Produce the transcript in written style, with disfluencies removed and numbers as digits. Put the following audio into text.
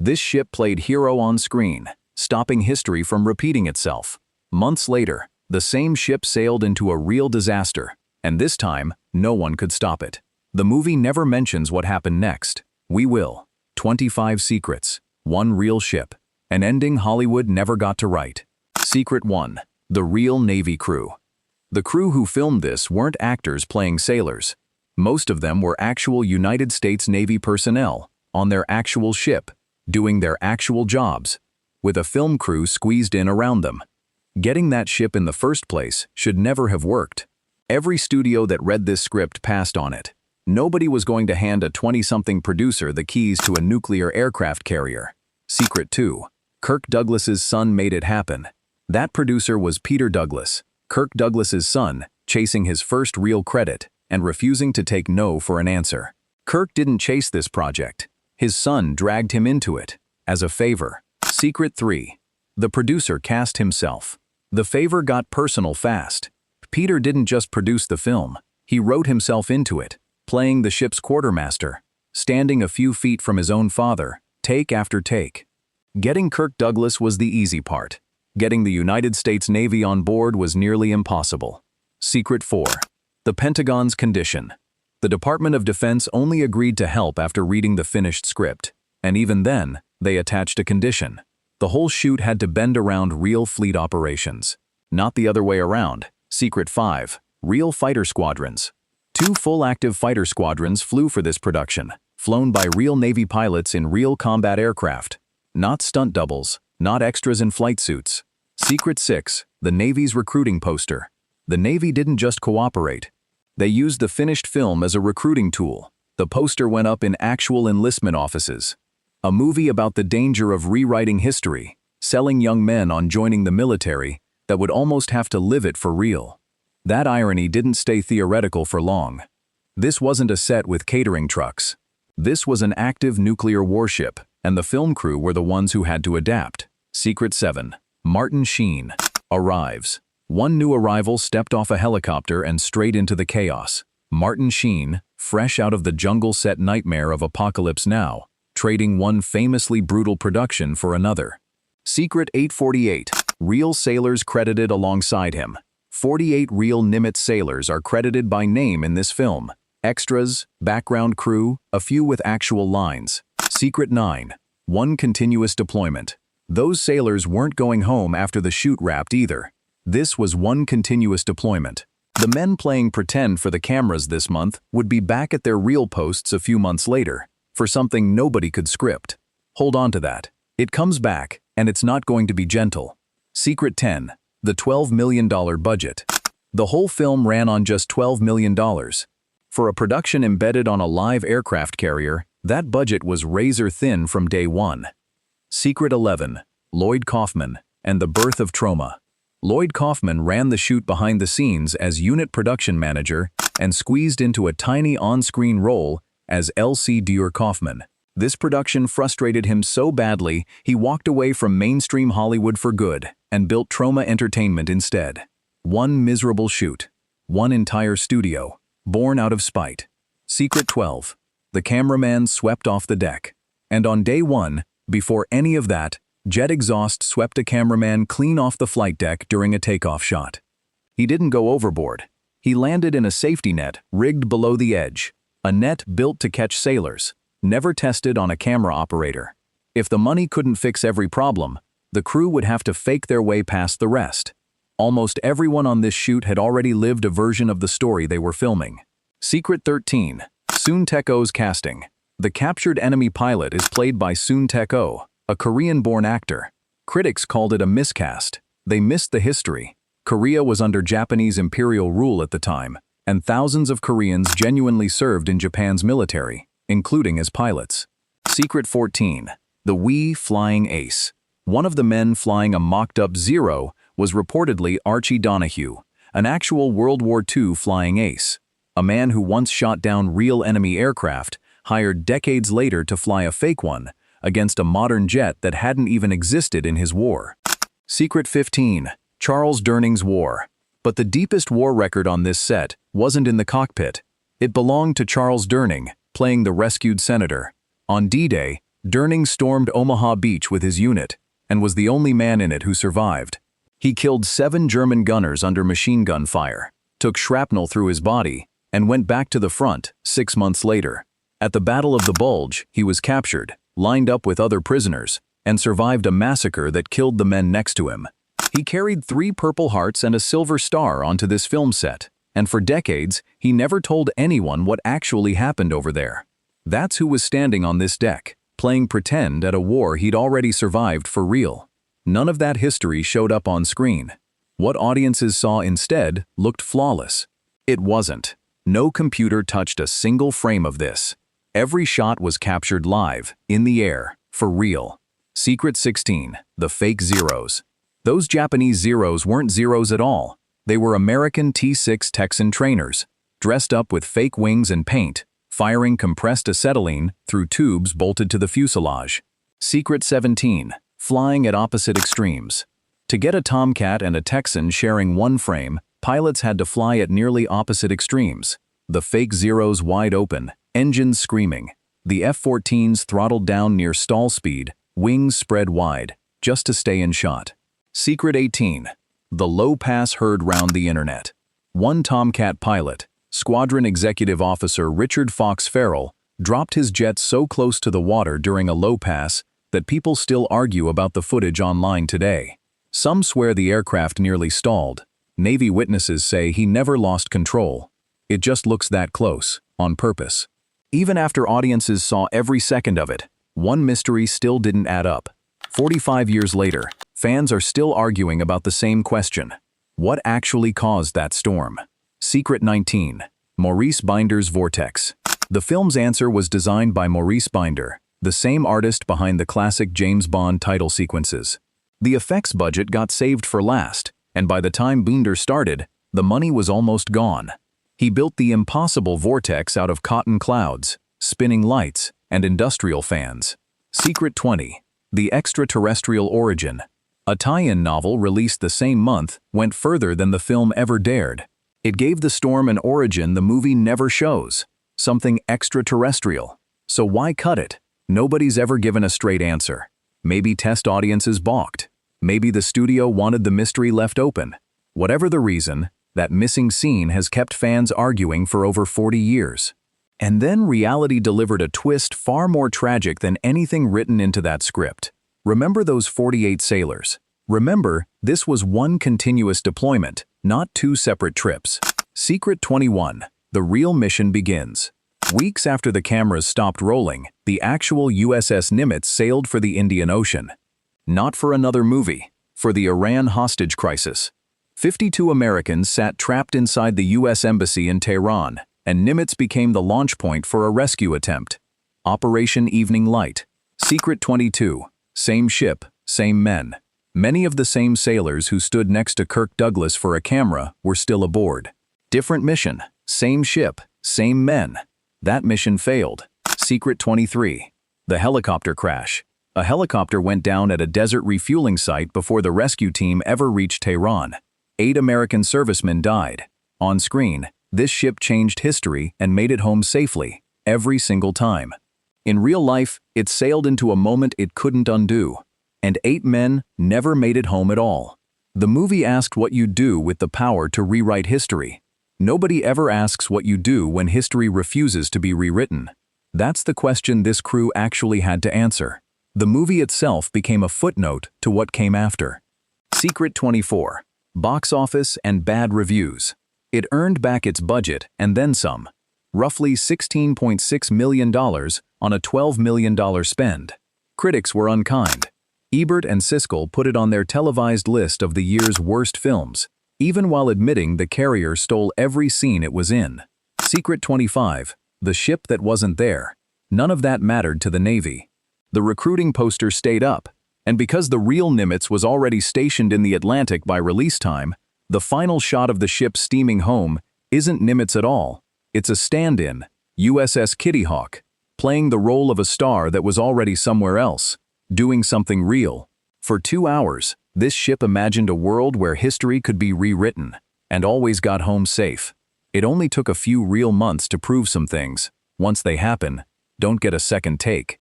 This ship played hero on screen, stopping history from repeating itself. Months later, the same ship sailed into a real disaster, and this time, no one could stop it. The movie never mentions what happened next. We will. 25 secrets. One real ship. An ending Hollywood never got to write. Secret 1. The real Navy crew. The crew who filmed this weren't actors playing sailors. Most of them were actual United States Navy personnel, on their actual ship, doing their actual jobs, with a film crew squeezed in around them. Getting that ship in the first place should never have worked. Every studio that read this script passed on it. Nobody was going to hand a 20-something producer the keys to a nuclear aircraft carrier. Secret 2. Kirk Douglas's son made it happen. That producer was Peter Douglas, Kirk Douglas's son, chasing his first real credit and refusing to take no for an answer. Kirk didn't chase this project. His son dragged him into it, as a favor. Secret 3. The producer cast himself. The favor got personal fast. Peter didn't just produce the film, he wrote himself into it, playing the ship's quartermaster, standing a few feet from his own father, take after take. Getting Kirk Douglas was the easy part. Getting the United States Navy on board was nearly impossible. Secret 4. The Pentagon's condition. The Department of Defense only agreed to help after reading the finished script, and even then, they attached a condition. The whole shoot had to bend around real fleet operations. Not the other way around. Secret 5. Real fighter squadrons. 2 full active fighter squadrons flew for this production, flown by real Navy pilots in real combat aircraft. Not stunt doubles, not extras in flight suits. Secret 6. The Navy's recruiting poster. The Navy didn't just cooperate. They used the finished film as a recruiting tool. The poster went up in actual enlistment offices. A movie about the danger of rewriting history, selling young men on joining the military that would almost have to live it for real. That irony didn't stay theoretical for long. This wasn't a set with catering trucks. This was an active nuclear warship, and the film crew were the ones who had to adapt. Secret 7. Martin Sheen arrives. One new arrival stepped off a helicopter and straight into the chaos. Martin Sheen, fresh out of the jungle-set nightmare of Apocalypse Now, trading one famously brutal production for another. Secret 848. Real sailors credited alongside him. 48 real Nimitz sailors are credited by name in this film. Extras, background crew, a few with actual lines. Secret 9. One continuous deployment. Those sailors weren't going home after the shoot wrapped either. This was one continuous deployment. The men playing pretend for the cameras this month would be back at their real posts a few months later, for something nobody could script. Hold on to that. It comes back, and it's not going to be gentle. Secret 10. The $12 million budget. The whole film ran on just $12 million. For a production embedded on a live aircraft carrier, that budget was razor thin from day one. Secret 11. Lloyd Kaufman and the birth of trauma. Lloyd Kaufman ran the shoot behind the scenes as unit production manager and squeezed into a tiny on-screen role as L.C. Dewar Kaufman. This production frustrated him so badly, he walked away from mainstream Hollywood for good and built Trauma Entertainment instead. One miserable shoot. One entire studio. Born out of spite. Secret 12. The cameraman swept off the deck. And on day 1, before any of that, jet exhaust swept a cameraman clean off the flight deck during a takeoff shot. He didn't go overboard. He landed in a safety net rigged below the edge. A net built to catch sailors. Never tested on a camera operator. If the money couldn't fix every problem, the crew would have to fake their way past the rest. Almost everyone on this shoot had already lived a version of the story they were filming. Secret 13. Soon Taek-oh's casting. The captured enemy pilot is played by Soon Taek-oh, a Korean-born actor. Critics called it a miscast. They missed the history. Korea was under Japanese imperial rule at the time, and thousands of Koreans genuinely served in Japan's military, including as pilots. Secret 14. The WWII flying ace. One of the men flying a mocked-up Zero was reportedly Archie Donahue, an actual World War II flying ace. A man who once shot down real enemy aircraft, hired decades later to fly a fake one against a modern jet that hadn't even existed in his war. Secret 15. Charles Durning's War. But the deepest war record on this set wasn't in the cockpit. It belonged to Charles Durning, playing the rescued senator. On D-Day, Durning stormed Omaha Beach with his unit, and was the only man in it who survived. He killed 7 German gunners under machine gun fire, took shrapnel through his body, and went back to the front 6 months later. At the Battle of the Bulge, he was captured, lined up with other prisoners, and survived a massacre that killed the men next to him. He carried 3 Purple Hearts and a Silver Star onto this film set, and for decades, he never told anyone what actually happened over there. That's who was standing on this deck, playing pretend at a war he'd already survived for real. None of that history showed up on screen. What audiences saw instead looked flawless. It wasn't. No computer touched a single frame of this. Every shot was captured live, in the air, for real. Secret 16, the fake Zeros. Those Japanese Zeros weren't Zeros at all. They were American T-6 Texan trainers, dressed up with fake wings and paint, firing compressed acetylene through tubes bolted to the fuselage. Secret 17, flying at opposite extremes. To get a Tomcat and a Texan sharing one frame, pilots had to fly at nearly opposite extremes. The fake Zeros wide open, engines screaming. The F-14s throttled down near stall speed, wings spread wide, just to stay in shot. Secret 18, the low pass heard round the internet. One Tomcat pilot, Squadron Executive Officer Richard Fox Farrell, dropped his jet so close to the water during a low pass that people still argue about the footage online today. Some swear the aircraft nearly stalled. Navy witnesses say he never lost control. It just looks that close, on purpose. Even after audiences saw every second of it, one mystery still didn't add up. 45 years later, fans are still arguing about the same question. What actually caused that storm? Secret 19, Maurice Binder's Vortex. The film's answer was designed by Maurice Binder, the same artist behind the classic James Bond title sequences. The effects budget got saved for last, and by the time Binder started, the money was almost gone. He built the impossible vortex out of cotton clouds, spinning lights, and industrial fans. Secret 20, The Extraterrestrial Origin. A tie-in novel released the same month went further than the film ever dared. It gave the storm an origin the movie never shows, something extraterrestrial. So why cut it? Nobody's ever given a straight answer. Maybe test audiences balked. Maybe the studio wanted the mystery left open. Whatever the reason, that missing scene has kept fans arguing for over 40 years. And then reality delivered a twist far more tragic than anything written into that script. Remember those 48 sailors? Remember, this was one continuous deployment, not 2 separate trips. Secret 21, the real mission begins. Weeks after the cameras stopped rolling, the actual USS Nimitz sailed for the Indian Ocean. Not for another movie, for the Iran hostage crisis. 52 Americans sat trapped inside the U.S. Embassy in Tehran, and Nimitz became the launch point for a rescue attempt. Operation Evening Light. Secret 22, same ship, same men. Many of the same sailors who stood next to Kirk Douglas for a camera were still aboard. Different mission, same ship, same men. That mission failed. Secret 23, the helicopter crash. A helicopter went down at a desert refueling site before the rescue team ever reached Tehran. 8 American servicemen died. On screen, this ship changed history and made it home safely, every single time. In real life, it sailed into a moment it couldn't undo. And 8 men never made it home at all. The movie asked what you do with the power to rewrite history. Nobody ever asks what you do when history refuses to be rewritten. That's the question this crew actually had to answer. The movie itself became a footnote to what came after. Secret 24, box office and bad reviews. It earned back its budget and then some. Roughly $16.6 million on a $12 million spend. Critics were unkind. Ebert and Siskel put it on their televised list of the year's worst films, even while admitting the carrier stole every scene it was in. Secret 25, the ship that wasn't there. None of that mattered to the Navy. The recruiting poster stayed up, and because the real Nimitz was already stationed in the Atlantic by release time, the final shot of the ship steaming home isn't Nimitz at all. It's a stand-in, USS Kitty Hawk, playing the role of a star that was already somewhere else, doing something real. For 2 hours, this ship imagined a world where history could be rewritten, and always got home safe. It only took a few real months to prove some things. Once they happen, don't get a second take.